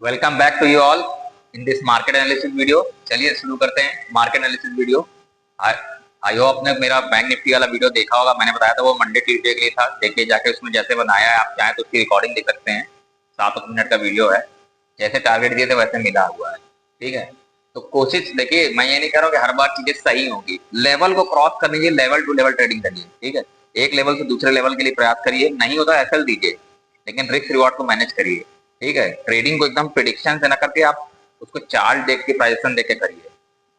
Welcome back to you all in this market analysis video. चलिए शुरू करते हैं market analysis video. I hope आपने मेरा बैंक निफ्टी वाला वीडियो देखा होगा। मैंने बताया था वो मंडे ट्यूजडे के लिए था। देखिए जाके उसमें जैसे बनाया है, आप चाहें तो उसकी रिकॉर्डिंग देख सकते हैं। 7 मिनट का वीडियो है। जैसे टारगेट दिए थे वैसे मिला हुआ है। ठीक है, तो कोशिश देखिए, मैं ये नहीं कह रहा हूँ कि हर बार चीजें सही होगी। लेवल को क्रॉस करने के लिए लेवल टू लेवल ट्रेडिंग करिए। ठीक है, एक लेवल से दूसरे लेवल के लिए प्रयास करिए। नहीं होता एसएल दीजिए, लेकिन रिस्क रिवॉर्ड को मैनेज करिए। ठीक है, ट्रेडिंग को एकदम प्रिडिक्शन से ना करके आप उसको चार्ट देख के प्राइजेशन देख के करिए,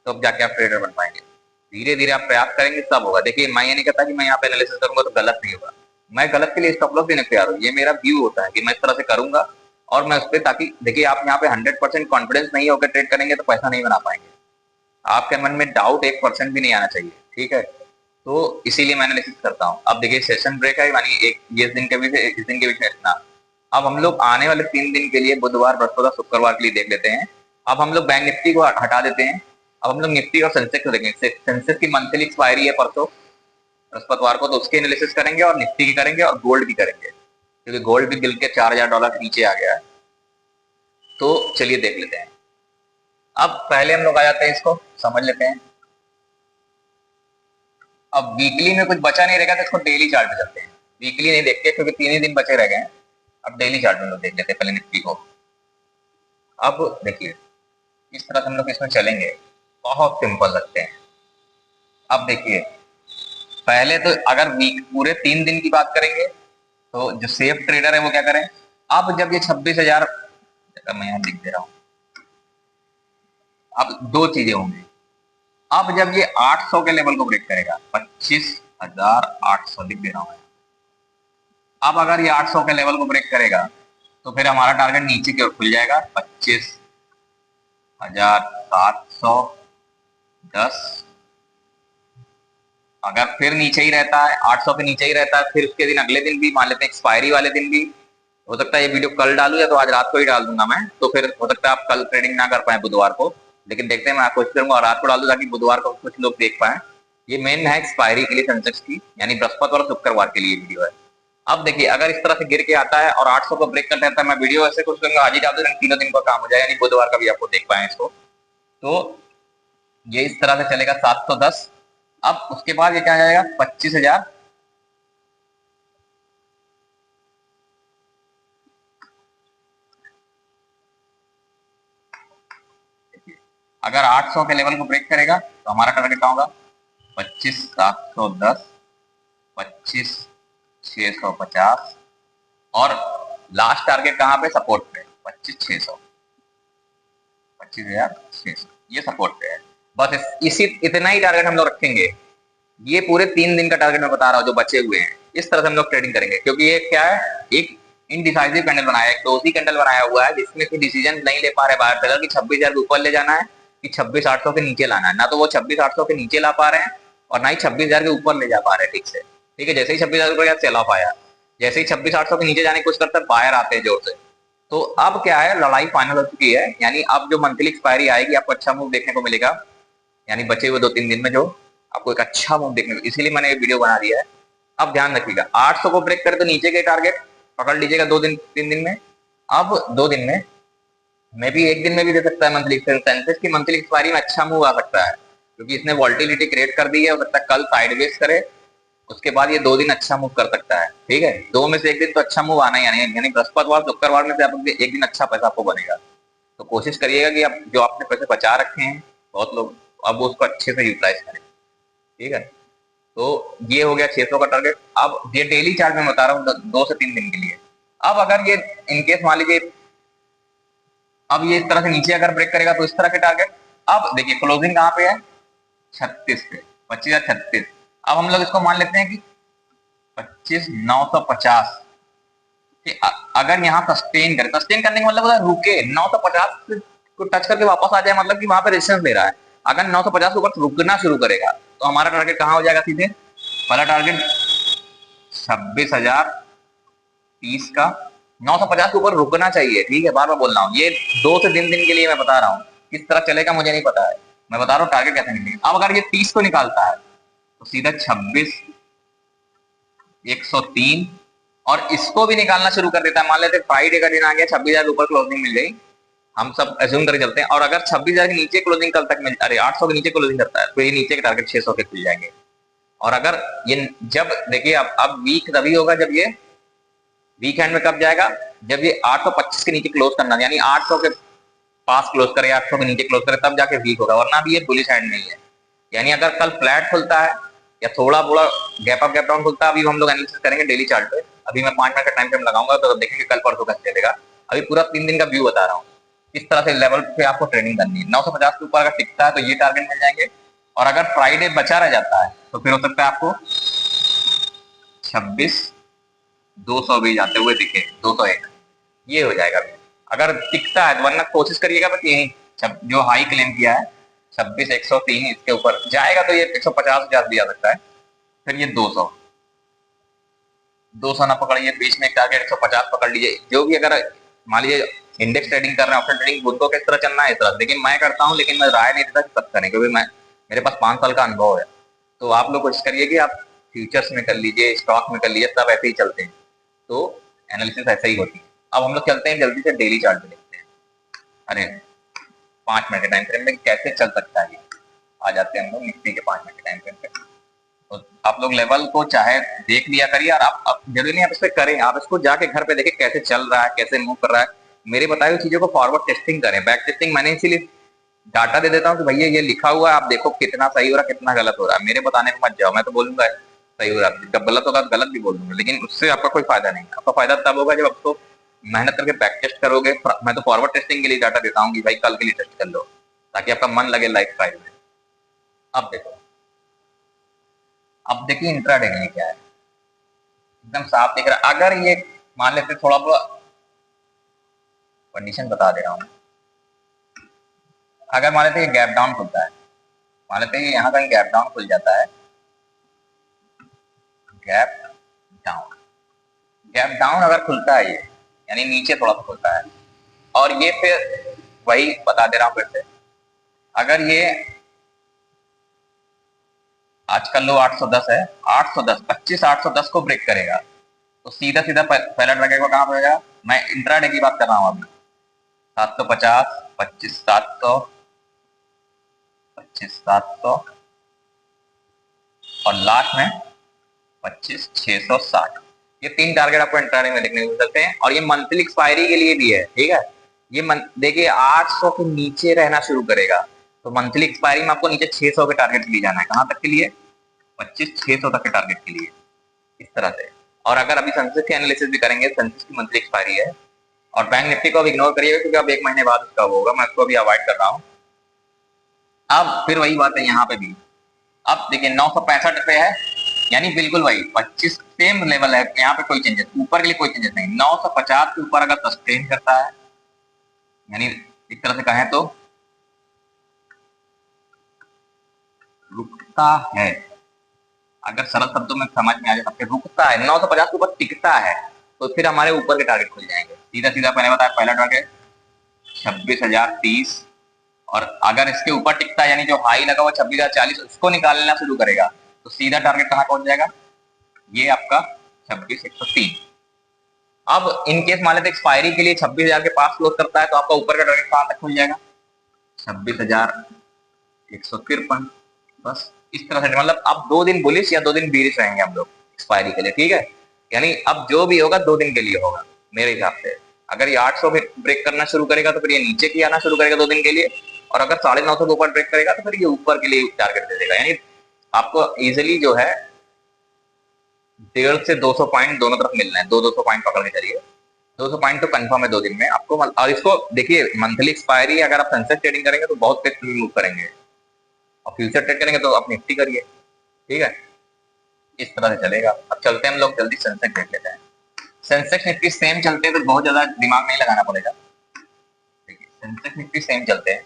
तब तो जाके आप ट्रेडर बन पाएंगे। धीरे धीरे आप प्रयास करेंगे सब होगा। देखिए, मैं ये नहीं कहता कि मैं यहाँ पे एनालिसिस करूंगा तो गलत नहीं होगा। मैं गलत के लिए स्टॉप लॉस देने को तैयार हूँ। ये मेरा व्यू होता है कि मैं इस तरह से करूंगा और मैं उस पर, ताकि देखिए आप यहाँ पे 100% कॉन्फिडेंस नहीं होकर ट्रेड करेंगे तो पैसा नहीं बना पाएंगे। आपके मन में डाउट 1% भी नहीं आना चाहिए। ठीक है, तो इसीलिए मैं एनालिसिस करता हूँ। अब देखिए सेशन ब्रेक है, यानी एक ये दिन के बीच इस दिन के बीच में इतना। अब हम लोग आने वाले 3 दिन के लिए बुधवार, बृहस्पतिवार, शुक्रवार के लिए देख लेते हैं। अब हम लोग बैंक निफ्टी को हटा देते हैं। अब हम लोग निफ्टी और सेंसेक्स को देखेंगे। सेंसेक्स की मंथली एक्सपायरी है परसों बृहस्पतिवार को, तो उसके एनालिसिस करेंगे और निफ्टी की करेंगे और गोल्ड की करेंगे, क्योंकि गोल्ड भी गिर के $4000 के नीचे आ गया है। तो चलिए देख लेते हैं। अब पहले हम लोग आ जाते हैं, इसको समझ लेते हैं। अब वीकली में कुछ बचा नहीं रहेगा तो इसको डेली चार्ट पे चलते हैं। वीकली नहीं देखते क्योंकि 3 ही दिन बचे रह गए हैं। अब डेली चार्ट में लोग देख लेते हैं पहले निफ्टी को। अब देखिए इस तरह से हम लोग इसमें चलेंगे, बहुत सिंपल लगते हैं। अब देखिए पहले तो अगर वीक पूरे 3 दिन की बात करेंगे तो जो सेफ ट्रेडर है वो क्या करें। अब जब ये 26,000, मैं यहाँ लिख दे रहा हूँ, अब दो चीजें होंगी। अब जब ये 800 के लेवल को ब्रेक करेगा, 25,800 लिख दे रहा हूँ। अब अगर ये 800 के लेवल को ब्रेक करेगा तो फिर हमारा टारगेट नीचे की ओर खुल जाएगा, 25,710। अगर फिर नीचे ही रहता है, 800 के नीचे ही रहता है, फिर उसके दिन अगले दिन भी मान लेते हैं एक्सपायरी वाले दिन भी, हो सकता है ये वीडियो कल डालू या तो आज रात को ही डाल दूंगा मैं, तो फिर हो सकता है आप कल ट्रेडिंग ना कर पाए बुधवार को, लेकिन देखते हैं, मैं कोशिश करूंगा और रात को डाल दूं ताकि बुधवार को कुछ लोग देख पाए। ये मेन है एक्सपायरी के लिए सेंसेक्स की, यानी बृहस्पतिवार और शुक्रवार के लिए वीडियो है। अब देखिए अगर इस तरह से गिर के आता है और 800 को ब्रेक करता है, मैं वीडियो ऐसे कोशिश करूंगा आज ही डाल दूं, तीनों दिन का काम हो जाए, यानी बुधवार का भी आपको देख पाए इसको। तो ये इस तरह से चलेगा 710। अब उसके बाद ये क्या जाएगा 25,000। अगर 800 के लेवल को ब्रेक करेगा तो हमारा टारगेट क्या होगा, 25,710, 25,650 और लास्ट टारगेट कहां पे, सपोर्ट पे 25,600, 25,600 ये सपोर्ट पे है। बस इसी इतना ही टारगेट हम लोग रखेंगे। ये पूरे 3 दिन का टारगेट मैं बता रहा हूँ जो बचे हुए हैं, इस तरह से हम लोग ट्रेडिंग करेंगे। क्योंकि ये क्या है, एक इनडिसाइसिव कैंडल बनाया है, एक डोजी कैंडल बनाया हुआ है, जिसमें कोई डिसीजन नहीं ले पा रहे बाहर सेलर कि 26,000 के ऊपर ले जाना है कि 26,800 के नीचे लाना है। ना तो वो 26,800 के नीचे ला पा रहे हैं और ना ही 26,000 के ऊपर ले जा पा रहे हैं ठीक से। ठीक है, जैसे ही 26,000 का सेल ऑफ आया, जैसे ही 26,800 के नीचे जाने की कोशिश करते हैं, बाहर आते हैं जोर से। तो अब क्या है, लड़ाई फाइनल हो चुकी है, यानी अब जो मंथली एक्सपायरी आएगी आपको अच्छा मूव देखने को मिलेगा, यानी बचे हुए 2-3 दिन में जो आपको एक अच्छा मूव देखने को, इसीलिए मैंने ये वीडियो बना दिया है। अब ध्यान रखिएगा 800 को ब्रेक करे तो नीचे के टारगेट पकड़ लीजिएगा 2-3 दिन में। अब 2 दिन में, मैं भी एक दिन में भी दे सकता है मंथली सेंसेक्स की मंथली एक्सपायरी में अच्छा मूव आ सकता है, क्योंकि इसने वॉल्टिलिटी क्रिएट कर दी है। हो सकता है कल साइडवेज करे, उसके बाद ये 2 दिन अच्छा मूव कर सकता है। ठीक है, दो में से एक दिन तो अच्छा मूव आना ही, यानी बृहस्पतिवार शुक्रवार में से आप एक दिन अच्छा पैसा आपको बनेगा। तो कोशिश करिएगा कि आप जो आपने पैसे बचा रखे हैं बहुत लोग, अब उसको अच्छे से यूटिलाइज करें। ठीक है, तो ये हो गया 600 का टारगेट। अब ये डेली चार्ट में बता रहा हूँ 2 से 3 दिन के लिए। अब अगर ये इनकेस मान लीजिए अब ये इस तरह से नीचे अगर ब्रेक करेगा तो इस तरह के टारगेट। अब देखिए क्लोजिंग कहाँ पे है, 36 पे, 25,036। अब हम लोग इसको मान लेते हैं कि 25,950। अगर यहाँ सस्टेन करे, सस्टेन करने का मतलब रुके 950 को टच करके वापस आ जाए, मतलब कि वहां पे रेजिस्टेंस ले रहा है। अगर 950 के ऊपर रुकना शुरू करेगा तो हमारा टारगेट कहाँ हो जाएगा, सीधे पहला टारगेट 26,030 का। 950 के ऊपर रुकना चाहिए। ठीक है, बार बार बोल रहा हूँ, ये 2 से 3 दिन के लिए मैं बता रहा हूँ, किस तरह चलेगा मुझे नहीं पता है, मैं बता रहा हूँ टारगेट कैसे निकलेगा। अब अगर ये 30 को निकालता है तो सीधा 26,103 और इसको भी निकालना शुरू कर देता है। मान लेते फ्राइडे का दिन आ गया, 26,000 ऊपर क्लोजिंग मिल गई, हम सब एज्यूम करके चलते हैं। और अगर 26,000 के नीचे क्लोजिंग कल तक मिल, अरे 800 के नीचे क्लोजिंग करता है तो ये नीचे के टारगेट 600 के खुल जाएंगे। और अगर ये जब देखिए अब वीक तभी होगा जब ये वीक एंड में कब जाएगा, जब ये 825 के नीचे क्लोज करना, यानी 800 के पास क्लोज करे, 800 के नीचे क्लोज करे, तब जाके वीक होगा, वरना भी ये बुलिश हैंड नहीं है। यानी अगर कल फ्लैट खुलता है या थोड़ा बड़ा गैप अप गैप डाउन खुलता है, अभी हम लोग एनालिसिस करेंगे डेली चार्ट पे। अभी मैं 5 मिनट का टाइम फ्रेम लगाऊंगा तो देखेंगे कल परसों कैसे चलेगा। अभी पूरा 3 दिन का व्यू बता रहा हूँ किस तरह से लेवल पे आपको ट्रेडिंग करनी है। 950 के ऊपर अगर टिकता है तो ये टारगेट मिल जाएंगे, और अगर फ्राइडे बचा रह जाता है तो फिर हो सकता है आपको 26,200 भी जाते हुए दिखे, 201 ये हो जाएगा अगर टिकता है। वरना कोशिश करिएगा बस यही जो हाई क्लेम किया है 26,103 इसके ऊपर जाएगा तो ये 150,000 भी आ सकता है। फिर ये 200 ना पकड़िए, बीच में टारगेट 150 पकड़ लीजिए। जो भी अगर मान लीजिए इंडेक्स ट्रेडिंग कर रहे हैं, ऑप्शन ट्रेडिंग, उनको किस तरह चलना है इस तरह। लेकिन मैं करता हूँ, लेकिन मैं राय नहीं देता सब करें, क्योंकि मैं मेरे पास 5 साल का अनुभव है। तो आप लोग कोशिश करिए कि आप फ्यूचर्स में कर लीजिए, स्टॉक में कर लीजिए, सब ऐसे ही चलते हैं। तो एनालिसिस ऐसे ही होती है। अब हम लोग चलते हैं जल्दी से डेली चार्ट पे देखते हैं। अरे 5 मिनट के टाइम फ्रेम में कैसे चल सकता है, आ जाते हैं हम लोग निफ्टी के 5 मिनट के टाइम फ्रेम पे। तो आप लोग लेवल को चाहे देख लिया करिए, और आप जरूरी नहीं आप इस पे करें, आप इसको जाके घर पे देखें कैसे चल रहा है, कैसे मूव कर रहा है। मेरे बताए हुई चीजों को फॉरवर्ड टेस्टिंग करें। बैक टेस्टिंग मैंने इसीलिए डाटा दे देता हूँ कि भैया ये लिखा हुआ है, आप देखो कितना सही हो रहा है कितना गलत हो रहा है। मेरे बताने में मत जाओ, मैं तो बोलूंगा सही हो रहा है, जब गलत होगा तो गलत भी बोल दूंगा, लेकिन उससे आपका कोई फायदा नहीं है। आपका फायदा तब होगा जब आपको मेहनत करके बैक टेस्ट करोगे। मैं तो फॉरवर्ड टेस्टिंग के लिए डाटा देता हूँ कि भाई कल के लिए टेस्ट कर लो, ताकि आपका मन लगे लाइफ स्टाइल में। अब देखो, अब देखिए इंट्राडे के लिए क्या है, एकदम साफ दिख रहा है। अगर ये मान लेते थोड़ा बहुत कंडीशन बता दे रहा हूँ, अगर मान लेते गैप डाउन खुलता है, मान लेते हैं यहाँ कहीं गैप डाउन खुल जाता है, गैप डाउन, गैप डाउन अगर खुलता है ये, यानी नीचे थोड़ा सा खुलता है, और ये फिर वही बता दे रहा हूँ फिर से, अगर ये आज का लो 810 है, 810 25,810 को ब्रेक करेगा तो सीधा सीधा पहला टारगेट कहाँ पे होगा। मैं इंट्राडे की बात कर रहा हूँ अभी, 750, 25,700, 25,700 और लास्ट में 25,660। ये 3 टारगेट आपको इंट्राडे में देखने को मिल सकते हैं, और ये मंथली एक्सपायरी के लिए भी है। ठीक है, ये देखिए 800 के नीचे रहना शुरू करेगा तो मंथली एक्सपायरी में आपको नीचे 600 के टारगेट के लिए जाना है। कहां तक के लिए, 25,600 तक के टारगेट के लिए, इस तरह से। और अगर अभी सेंसेक्स की एनालिसिस भी करेंगे, सेंसेक्स की मंथली एक्सपायरी है, और बैंक निफ्टी को अब इग्नोर करिएगा क्योंकि अब 1 महीने बाद उसका होगा, मैं उसको अभी अवॉइड कर रहा हूँ। अब फिर वही बात है यहाँ पे भी। अब देखिए 965 पे है, यानी बिल्कुल वही 25 सेम लेवल है, यहाँ पे कोई चेंजेस ऊपर के लिए कोई चेंजेस नहीं। 950 के ऊपर अगर सस्टेन करता है, यानी एक तरह से कहें तो रुकता है, अगर सरल शब्दों में समझ में आ जाए सबके, रुकता है 950 के ऊपर टिकता है तो फिर हमारे ऊपर के टारगेट खुल जाएंगे। सीधा सीधा मैंने बताया पहला टारगेट 26,030, और अगर इसके ऊपर टिकता है यानी जो हाई लगा हुआ 26,040 उसको निकालना शुरू करेगा तो सीधा टारगेट कहाँ पहुंच जाएगा, ये आपका 26,103। अब इनकेस मान लेते एक्सपायरी के लिए 26,000 के पास क्लोज करता है तो आपका ऊपर का टारगेट कहां तक खुल जाएगा, 26,153। बस इस तरह से, मतलब अब 2 दिन बुलिश या 2 दिन बीरिश रहेंगे हम लोग एक्सपायरी के लिए। ठीक है, यानी अब जो भी होगा 2 दिन के लिए होगा मेरे हिसाब से। अगर ये 800 ब्रेक करना शुरू करेगा तो फिर ये नीचे की आना शुरू करेगा 2 दिन के लिए, और अगर 950 के ऊपर ब्रेक करेगा तो फिर ये ऊपर के लिए टारगेट दे देगा। यानी आपको इजिली जो है 150 से 200 पॉइंट दोनों तरफ मिलना है, 200 पॉइंट पकड़ के चलिए। 200 पॉइंट तो कंफर्म है 2 दिन में आपको। और इसको देखिए मंथली एक्सपायरी, अगर आप सेंसेक्स ट्रेडिंग करेंगे तो बहुत तेज मूव करेंगे, और फ्यूचर ट्रेड करेंगे तो आप निफ्टी करिए। ठीक है, इस तरह से चलेगा। अब चलते हैं हम लोग जल्दी सेंसेक्स देख लेते हैं। सेंसेक्स निफ्टी सेम चलते हैं तो बहुत ज्यादा दिमाग नहीं लगाना पड़ेगा। देखिए सेंसेक्स निफ्टी सेम चलते हैं,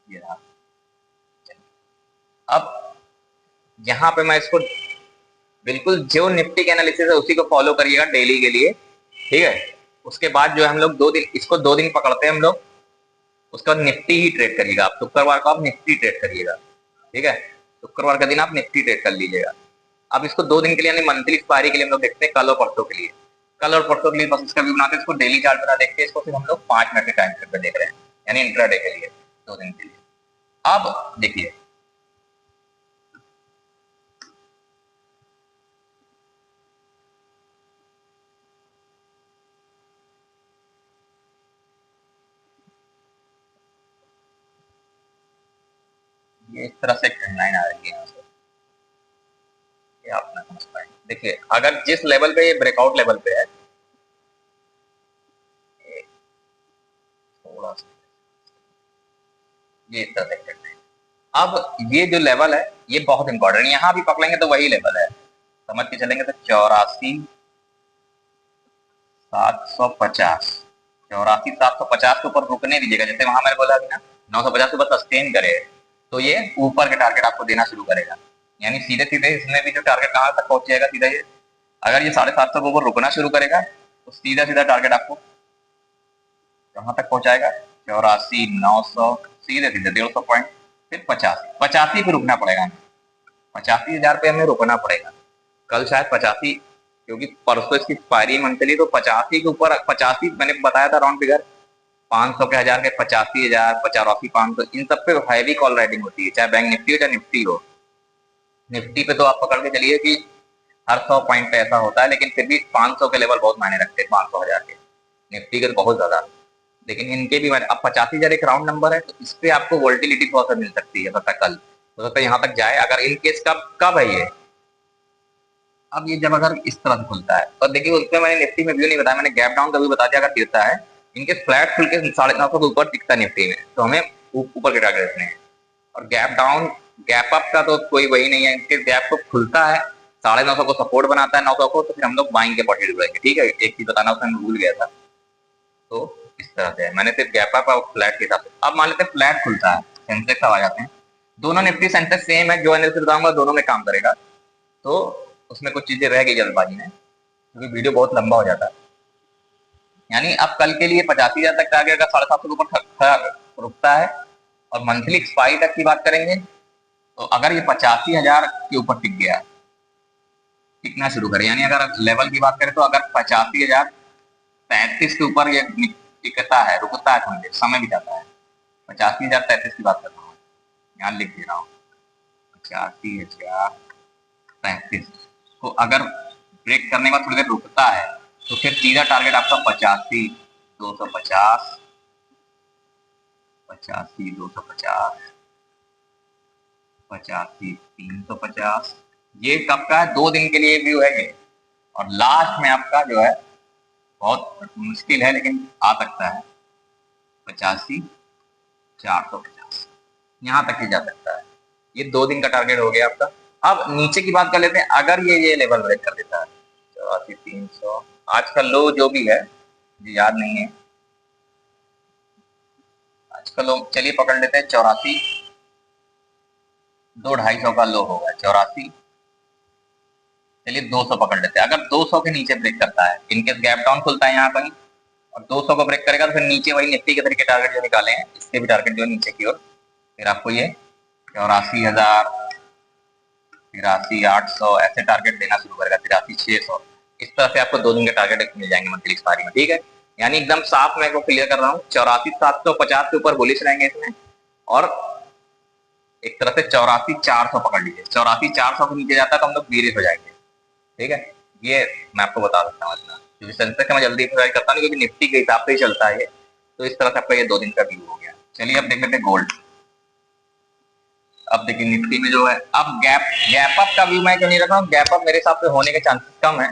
ये रहा। अब यहाँ पे मैं इसको बिल्कुल जो निफ्टी के एनालिसिस है उसी को फॉलो करिएगा डेली के लिए। ठीक है, उसके बाद जो है हम लोग 2 दिन, इसको 2 दिन पकड़ते हैं हम लोग, उसके बाद निफ्टी ही ट्रेड करिएगा आप। शुक्रवार को आप निफ्टी ट्रेड करिएगा। ठीक है, शुक्रवार का दिन आप निफ्टी ट्रेड कर लीजिएगा। अब इसको 2 दिन के लिए यानी मंथली एक्सपायरी के लिए हम लोग देखते हैं कल और परसों के लिए। कल और परसों के लिए बस इसका व्यू बनाते हैं, इसको डेली चार्ट बना देखते हैं, इसको फिर हम लोग 5 मिनट के टाइम पे देख रहे हैं। यानी इंट्राडे के लिए 2 दिन के लिए। अब देखिए ये इस तरह से ट्रेंड लाइन आ रही है यहाँ से, ये आप ना समझ पाएंगे। देखिए अगर जिस लेवल पे ये ब्रेकआउट लेवल पे है, थोड़ा सा ये इस तरह से ट्रेंड लाइन, अब ये जो लेवल है ये बहुत इंपॉर्टेंट है, यहाँ भी पकड़ेंगे तो वही लेवल है, समझ के चलेंगे तो 84,750 84,750 के ऊपर रुकने दीजिएगा। जैसे वहां मैंने बोला अभी ना 950 के ऊपर सस्टेन करे तो ये ऊपर के टारगेट आपको देना शुरू करेगा, यानी सीधे सीधे इसमें भी जो टारगेट कहाँ तक पहुंच जाएगा, सीधा ये अगर ये 750 के ऊपर रुकना शुरू करेगा तो सीधा सीधा टारगेट आपको कहाँ तक पहुंचाएगा, 84,900, सीधे सीधे 150 पॉइंट, फिर 85 पे रुकना पड़ेगा, 85,000 पे हमें रुकना पड़ेगा। कल शायद 85, क्योंकि परसों इसकी एक्सपायरी मंथली, तो 85 के ऊपर 85 मैंने बताया था राउंड फिगर, 500 के 1000 के 85,000 85 500 इन सब पे हैवी कॉल राइटिंग होती है, चाहे बैंक निफ्टी हो चाहे निफ्टी हो। निफ्टी पे तो आप पकड़ के चलिए कि हर 100 पॉइंट पे ऐसा होता है, लेकिन फिर भी 500 के लेवल बहुत मायने रखते हैं, 500 1000 के निफ्टी के तो बहुत ज्यादा, लेकिन इनके भी अब 85,000 एक राउंड नंबर है, तो इस पे आपको वोल्टिलिटी थोड़ा सा मिल सकती है, पता कल हो सकता है यहाँ तक जाए, अगर इन केस कब है ये, अब ये जब अगर इस तरह से खुलता है, और देखिए उसमें मैंने निफ्टी में व्यू नहीं बताया, मैंने गैप डाउन का भी बता दिया, अगर गिरता है इनके फ्लैट खुल के 950 के ऊपर टिकता निफ्टी में तो हमें ऊपर के टारगेट रखने हैं, और गैप डाउन गैप अप का तो कोई वही नहीं है, इनके गैप तो खुलता है 950 को सपोर्ट बनाता है 900 को, तो फिर हम लोग बाइंग के पॉकेट रहेंगे। ठीक है, एक चीज बताना उसमें भूल गया था, तो इस तरह से है, मैंने सिर्फ गैप अप और फ्लैट के हिसाब से। अब मान लेते हैं फ्लैट खुलता है, सेंसेक्स आ जाते हैं, दोनों निफ्टी सेंसेक्स सेम है, जो एनालिसिस बताऊंगा दोनों में काम करेगा, तो उसमें कुछ चीजें रह गई जल्दबाजी में क्योंकि वीडियो बहुत लंबा हो जाता है। यानी अब कल के लिए 85,000 तक टारगेट अगर 750 के ऊपर रुकता है, और मंथली एक्सपायरी तक की बात करेंगे तो अगर ये 85,000 के ऊपर टिक गया, टिकना शुरू करे, यानी अगर लेवल की बात करें तो अगर 85,033 के ऊपर ये टिकता है, रुकता है, समझे समय भी जाता है, 85,033 की बात कर रहा हूँ, यहाँ लिख दे रहा हूँ 85,033 को अगर ब्रेक करने के बाद थोड़ी देर रुकता है तो फिर सीधा टारगेट आपका 85,250, 85,250, 85,350, ये कब का है, 2 दिन के लिए व्यू है ये, और लास्ट में आपका जो है बहुत मुश्किल है लेकिन आ सकता है 85,450, यहाँ तक ही जा सकता है, ये 2 दिन का टारगेट हो गया आपका। अब नीचे की बात कर लेते हैं, अगर ये लेवल ब्रेक कर देता है 84,300, आज का लो जो भी है मुझे याद नहीं है, आज का लो चलिए पकड़ लेते हैं 84,250 का लो होगा, 84, चलिए 200 पकड़ लेते हैं। अगर 200 के नीचे ब्रेक करता है, इनकेस गैप डाउन खुलता है यहाँ पर और 200 को ब्रेक करेगा तो फिर नीचे वही निफ्टी के तरीके टारगेट जो निकाले हैं, इसके भी टारगेट जो है नीचे की ओर, फिर आपको ये 84,000, 83,800 ऐसे टारगेट देना शुरू करेगा, 83,600, इस तरह से आपको 2 दिन के टारगेट मिल जाएंगे मंथली एक्सपायरी में। ठीक है, यानी एकदम साफ मैं को क्लियर कर रहा हूँ, 84,750 के ऊपर बुलिश रहेंगे इसमें, और एक तरह से 84,400 पकड़ लीजिए, 84,400 के नीचे जाता है तो हम लोग बीरिश हो जाएंगे। ठीक है, ये मैं आपको बता सकता हूँ इतना, क्योंकि सेंसेक्स मैं जल्दी करता नहीं, क्योंकि निफ्टी के हिसाब से ही चलता है ये, तो इस तरह से आपका ये 2 दिन का व्यू हो गया। चलिए अब देख लेते हैं गोल्ड। अब देखिए निफ्टी में जो है, अब गैप अप का व्यू मैं क्यों नहीं रख रहा हूँ, गैप अप मेरे हिसाब से होने के चांसेस कम है,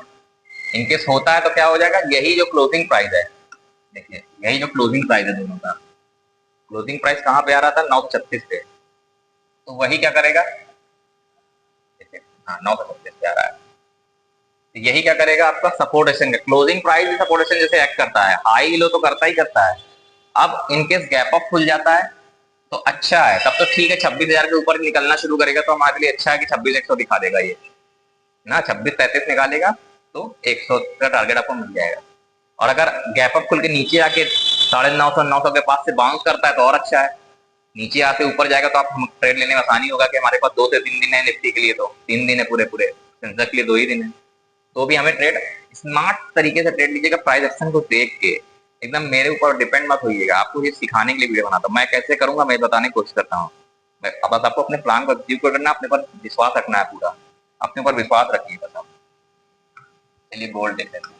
इनकेस होता है तो क्या हो जाएगा, यही जो क्लोजिंग प्राइस है, देखिए यही जो क्लोजिंग प्राइस है दोनों का, क्लोजिंग प्राइस कहाँ पे आ रहा था 936 पे, तो वही क्या करेगा, देखिए हाँ 936 पे आ रहा है, तो यही क्या करेगा आपका सपोर्टेशन, क्लोजिंग प्राइस सपोर्टेशन जैसे एक्ट करता है, हाई लो तो करता ही करता है। अब इनकेस गैप अप खुल जाता है तो अच्छा है, तब तो ठीक है, 26,000 के ऊपर निकलना शुरू करेगा तो हमारे लिए अच्छा है कि 26,100 दिखा देगा ये ना, 26,33 निकालेगा तो 100 का टारगेट आपको मिल जाएगा, और अगर गैप अप खुल के नीचे आके 950 900 के पास से बाउंस करता है तो और अच्छा है, नीचे आके ऊपर जाएगा तो आप ट्रेड लेने में आसानी होगा कि हमारे पास 2 से 3 दिन है, निफ्टी के लिए तो 3 दिन है, पूरे सेंसेक्स के लिए 2 ही दिन है, तो भी हमें ट्रेड स्मार्ट तरीके से ट्रेड लीजिएगा, प्राइस एक्शन को देख के, एकदम मेरे ऊपर डिपेंड मत होइएगा, आपको ये सिखाने के लिए वीडियो बनाता हूँ। मैं कैसे करूंगा मैं बताने की कोशिश करता हूँ। मैं बस आपको अपने प्लान को एग्जीक्यूट करना, अपने पर विश्वास रखना है, पूरा अपने ऊपर विश्वास रखिए बस आप। चलिए गोल्ड देखते हैं।